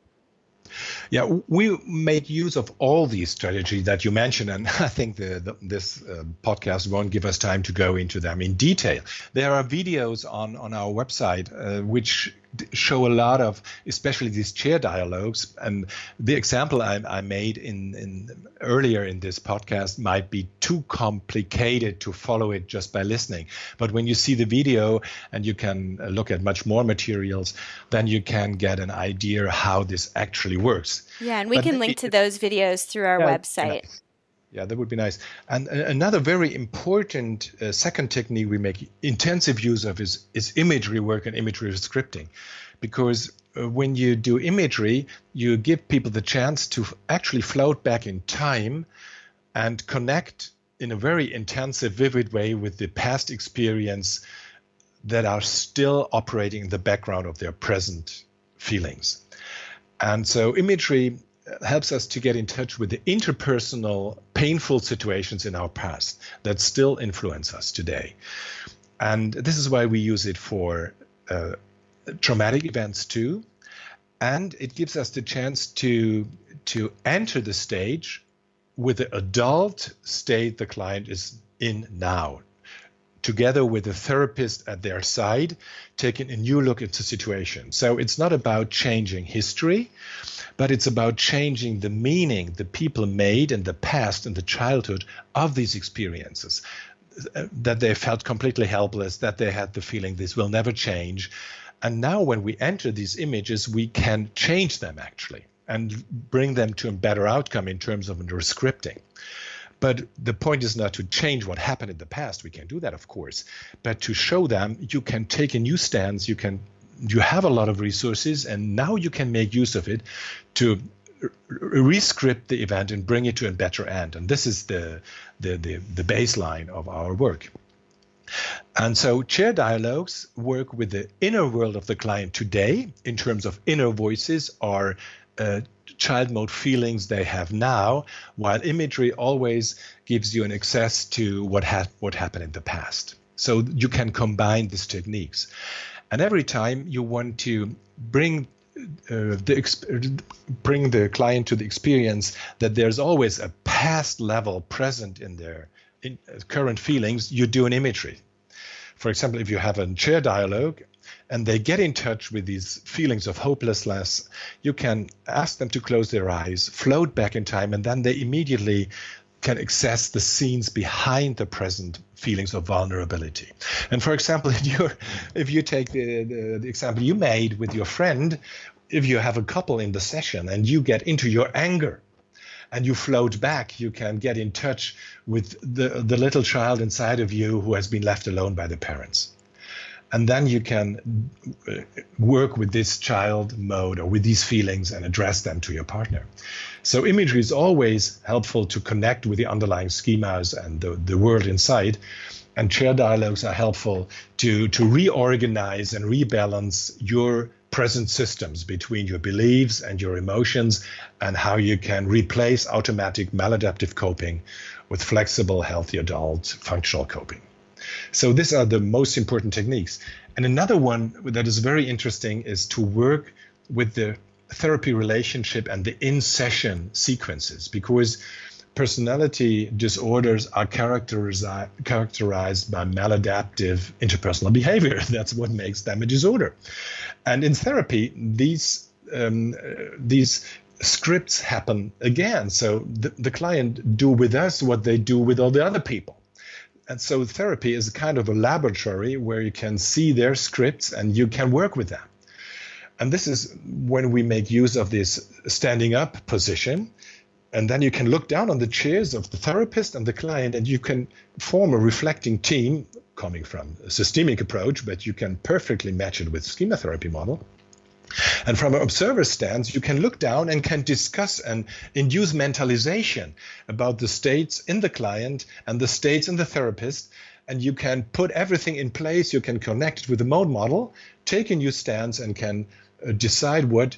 Yeah, we make use of all these strategies that you mentioned, and I think this podcast won't give us time to go into them in detail. There are videos on our website which show a lot of, especially these chair dialogues. And the example I made in earlier in this podcast might be too complicated to follow it just by listening. But when you see the video and you can look at much more materials, then you can get an idea how this actually works. Yeah, and we can link to those videos through our website. Yeah, that would be nice. And another very important second technique we make intensive use of is imagery work and imagery scripting. Because when you do imagery, you give people the chance to actually float back in time and connect in a very intensive, vivid way with the past experience that are still operating in the background of their present feelings. And so imagery helps us to get in touch with the interpersonal painful situations in our past that still influence us today. And this is why we use it for traumatic events too. And it gives us the chance to enter the stage with the adult state the client is in now, together with a therapist at their side, taking a new look at the situation. So it's not about changing history, but it's about changing the meaning the people made in the past, in the childhood of these experiences, that they felt completely helpless, that they had the feeling this will never change. And now when we enter these images, we can change them actually and bring them to a better outcome in terms of rescripting. But the point is not to change what happened in the past. We can do that, of course, but to show them you can take a new stance, you have a lot of resources, and now you can make use of it to rescript the event and bring it to a better end. And this is the baseline of our work. And so chair dialogues work with the inner world of the client today in terms of inner voices or child mode feelings they have now, while imagery always gives you an access to what happened in the past. So you can combine these techniques. And every time you want to bring the client to the experience that there's always a past level present in their current feelings, you do an imagery. For example, if you have a chair dialogue and they get in touch with these feelings of hopelessness, you can ask them to close their eyes, float back in time, and then they immediately can access the scenes behind the present feelings of vulnerability. And for example, if you take the example you made with your friend, if you have a couple in the session and you get into your anger and you float back, you can get in touch with the little child inside of you who has been left alone by the parents. And then you can work with this child mode or with these feelings and address them to your partner. So imagery is always helpful to connect with the underlying schemas and the world inside. And chair dialogues are helpful to reorganize and rebalance your present systems between your beliefs and your emotions, and how you can replace automatic maladaptive coping with flexible, healthy adult functional coping. So these are the most important techniques. And another one that is very interesting is to work with the therapy relationship and the in-session sequences, because personality disorders are characterized by maladaptive interpersonal behavior. That's what makes them a disorder. And in therapy, these scripts happen again. So the client do with us what they do with all the other people. And so therapy is a kind of a laboratory where you can see their scripts and you can work with them. And this is when we make use of this standing up position. And then you can look down on the chairs of the therapist and the client, and you can form a reflecting team coming from a systemic approach, but you can perfectly match it with schema therapy model. And from an observer stance, you can look down and can discuss and induce mentalization about the states in the client and the states in the therapist. And you can put everything in place. You can connect it with the mode model, take a new stance, and can decide what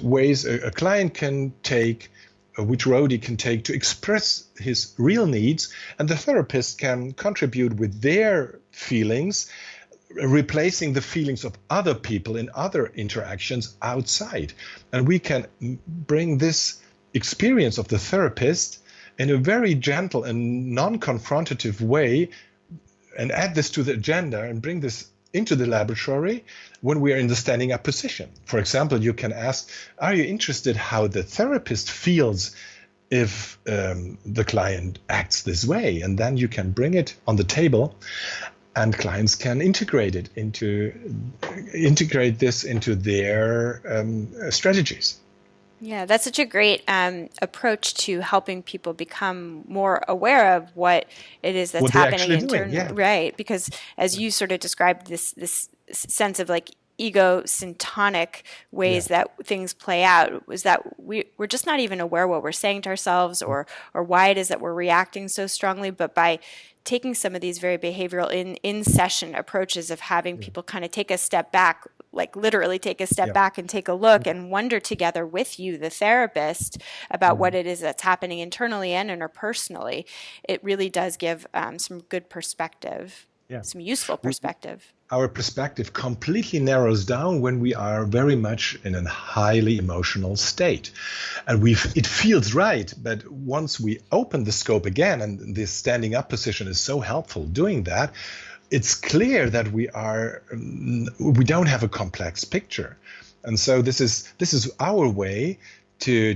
ways a client can take which roadie can take to express his real needs, and the therapist can contribute with their feelings, replacing the feelings of other people in other interactions outside. And we can bring this experience of the therapist in a very gentle and non-confrontative way and add this to the agenda and bring this into the laboratory when we are in the standing up position. For example, you can ask, are you interested how the therapist feels if the client acts this way? And then you can bring it on the table, and clients can integrate this into their strategies. Yeah, that's such a great approach to helping people become more aware of what it is that's happening internally. Yeah. Right, because as you sort of described this sense of like ego-syntonic ways that things play out, was that we're just not even aware what we're saying to ourselves or why it is that we're reacting so strongly. But by taking some of these very behavioral in-session approaches of having people kind of take a step back, like literally take a step back and take a look and wonder together with you, the therapist, about what it is that's happening internally and interpersonally, it really does give some good perspective, some useful perspective. Our perspective completely narrows down when we are very much in a highly emotional state. And it feels right, but once we open the scope again, and this standing up position is so helpful doing that, it's clear that we don't have a complex picture. And so this is our way to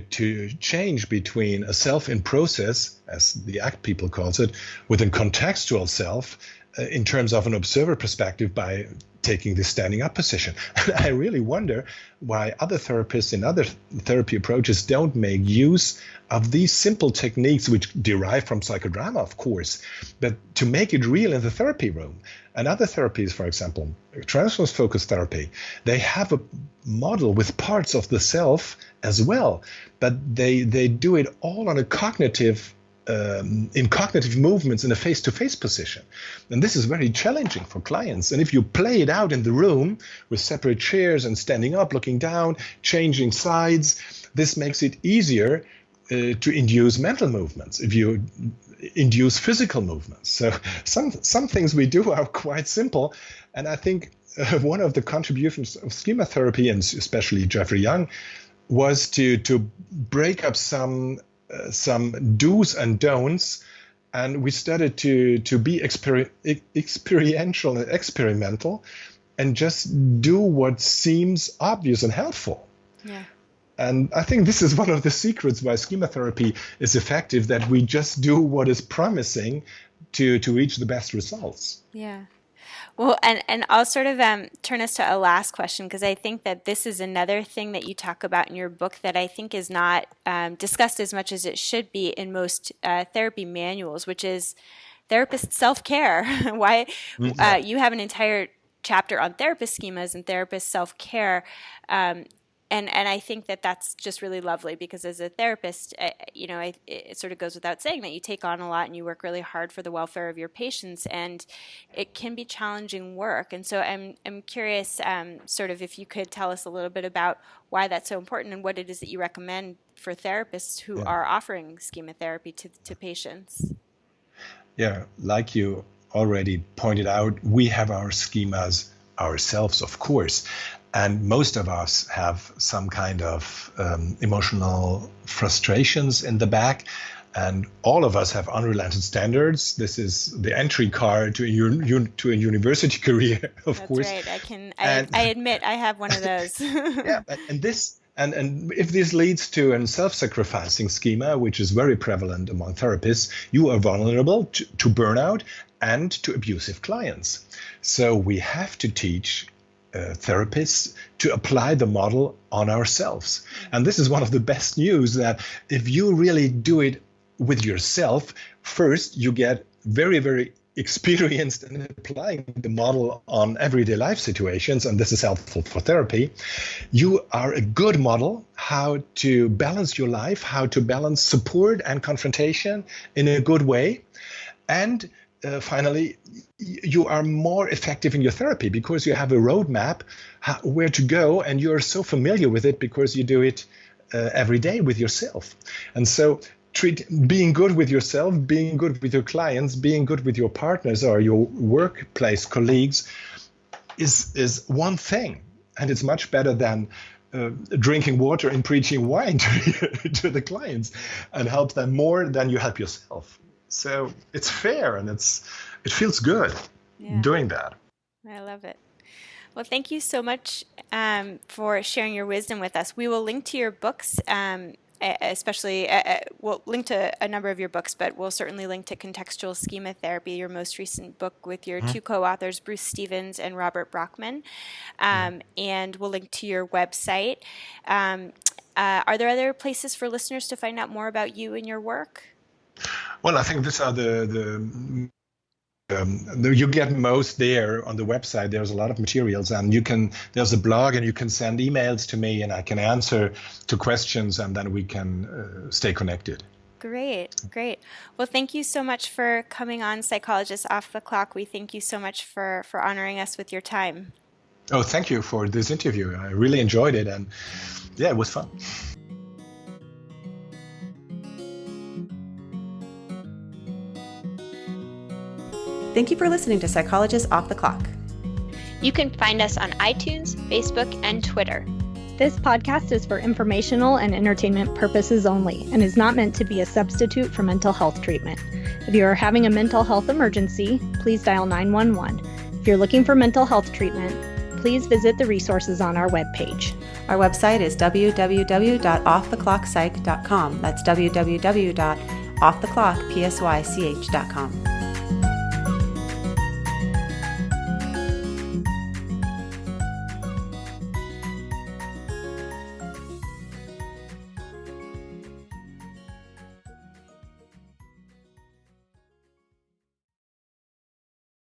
change between a self in process, as the ACT people calls it, with a contextual self in terms of an observer perspective by taking this standing up position. And I really wonder why other therapists in other therapy approaches don't make use of these simple techniques, which derive from psychodrama, of course, but to make it real in the therapy room. And other therapies, for example, transference-focused therapy, they have a model with parts of the self as well, but they do it all on a cognitive in cognitive movements in a face-to-face position. And this is very challenging for clients. And if you play it out in the room with separate chairs and standing up, looking down, changing sides, this makes it easier to induce mental movements if you induce physical movements. So some things we do are quite simple. And I think one of the contributions of schema therapy, and especially Jeffrey Young, was to break up some do's and don'ts, and we started to be experiential and experimental and just do what seems obvious and helpful. Yeah. And I think this is one of the secrets why schema therapy is effective, that we just do what is promising to reach the best results. Yeah. Well, and I'll sort of turn us to a last question, because I think that this is another thing that you talk about in your book that I think is not discussed as much as it should be in most therapy manuals, which is therapist self-care. Why you have an entire chapter on therapist schemas and therapist self-care. And I think that that's just really lovely, because as a therapist, it sort of goes without saying that you take on a lot and you work really hard for the welfare of your patients, and it can be challenging work. And so I'm curious, sort of if you could tell us a little bit about why that's so important and what it is that you recommend for therapists who are offering schema therapy to patients. Yeah, like you already pointed out, we have our schemas ourselves, of course. And most of us have some kind of emotional frustrations in the back. And all of us have unrelented standards. This is the entry card to a university career, of course. That's right. I admit I have one of those. Yeah, and if this leads to a self-sacrificing schema, which is very prevalent among therapists, you are vulnerable to burnout and to abusive clients. So we have to teach therapists to apply the model on ourselves. And this is one of the best news, that if you really do it with yourself, first you get very, very experienced in applying the model on everyday life situations, and this is helpful for therapy. You are a good model how to balance your life, how to balance support and confrontation in a good way. And finally, you are more effective in your therapy because you have a roadmap where to go, and you're so familiar with it because you do it every day with yourself. And so being good with yourself, being good with your clients, being good with your partners or your workplace colleagues is one thing. And it's much better than drinking water and preaching wine to the clients and help them more than you help yourself. So it's fair and it feels good doing that. I love it. Well, thank you so much for sharing your wisdom with us. We will link to your books, especially we'll link to a number of your books, but we'll certainly link to Contextual Schema Therapy, your most recent book with your two co-authors, Bruce Stevens and Robert Brockman. And we'll link to your website. Are there other places for listeners to find out more about you and your work? Well, I think these are you get most there on the website. There's a lot of materials, and there's a blog, and you can send emails to me, and I can answer to questions, and then we can stay connected. Great. Well, thank you so much for coming on Psychologists Off the Clock. We thank you so much for honoring us with your time. Oh, thank you for this interview. I really enjoyed it, and it was fun. Thank you for listening to Psychologists Off the Clock. You can find us on iTunes, Facebook, and Twitter. This podcast is for informational and entertainment purposes only and is not meant to be a substitute for mental health treatment. If you are having a mental health emergency, please dial 911. If you're looking for mental health treatment, please visit the resources on our webpage. Our website is www.offtheclockpsych.com. That's www.offtheclockpsych.com.